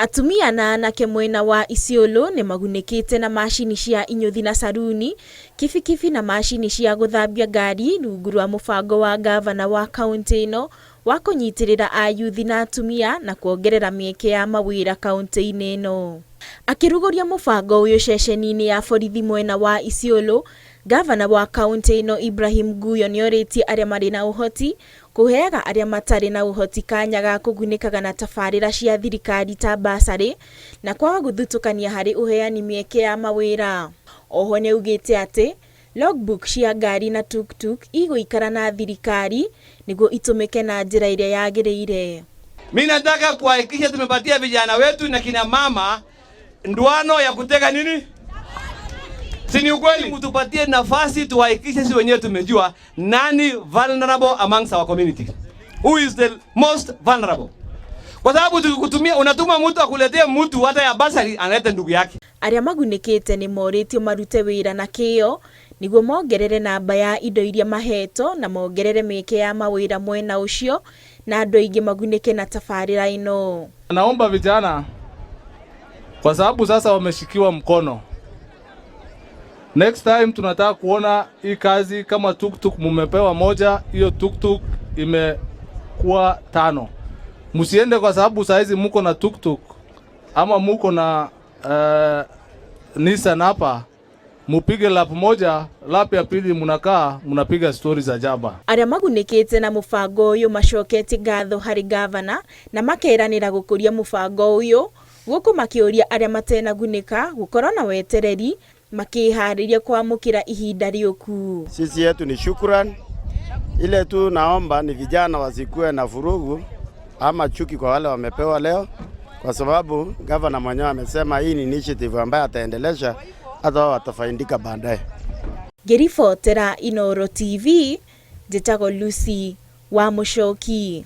Atumia na anake mwena wa Isiolo ni magunĩkĩte na macini cia inyũthi na saruni, kibikibi na macini cia gũthambia ngari rungu rwa mũbango wa gavana wa kaunti ĩno wa kũnyitĩrĩra ayuthi na atumia na kuongerera mĩeke ya mawĩra kaunti-inĩ ĩno. Akĩrugũria mũbango ũyũ ceceni-inĩ ya borithi mwena wa Isiolo, gavana wa kaunti ĩno Ibrahim Guyo nĩorĩtie arĩa marĩ na ũhoti kũheaga arĩa matarĩ na ũhoti kanya ga kũgunĩkaga na tabarĩra cia thirikari ta basarĩ na kwaga gũthutũkania harĩ ũheani mĩeke ya mawĩra. Oho nĩaugĩte atĩ logbook cia ngari na tuktuk igũikara na thirikari nĩguo itumĩke na njĩra ĩrĩa yagĩrĩire. Mimi nataka kuhakikisha tumepatia vijana wetu na kina mama ndoano ya kutega nini? Si ni ukweli? Mtupatie nafasi tuhakikishe sisi wenyewe tumejua nani vulnerable amongst our community. Who is the most vulnerable? Kwa sababu tukikutumia unatuma mtu akuletee mtu hata ya basari analeta ndugu yake. Arĩa magunĩkĩte nĩ morĩtio marute wĩra na kĩyo nĩguo mongerere namba ya indo iria maheto na mongerere mĩeke ya mawĩra mwena ũcio na andũ aingĩ magunĩke na tabarĩra ĩno. Naomba vijana, kwa sababu sasa wameshikiwa mkono, next time tunataka kuona hii kazi kama tuktuk mumepewa moja, hiyo tuktuk imekuwa 5. Msiende kwa sababu saizi muko na tuktuk ama muko na Nisan hapa, mupige lap moja, lap ya pili munapiga stories za jaba. Arĩa magunĩkĩte na mũbango ũyũ macoketie ngatho harĩ gavana na makeranĩra gũkũria mũbango ũyũ, gũkũ makĩũria arĩa matenagunĩka gũkorwo na wetereri makiharĩria kuamũkĩra ihinda rĩũku. Sisi yetu ni shukran. Ile tu naomba ni vijana wasikue na vurugu ama chuki kwa wale wamepewa leo, kwa sababu gavana mwenyewe amesema hii ni initiative ambayo ataendelesha hata watafaidika baadaye. Ngĩribotera Inooro TV, njĩtagwo Lucy wa Mũchoki.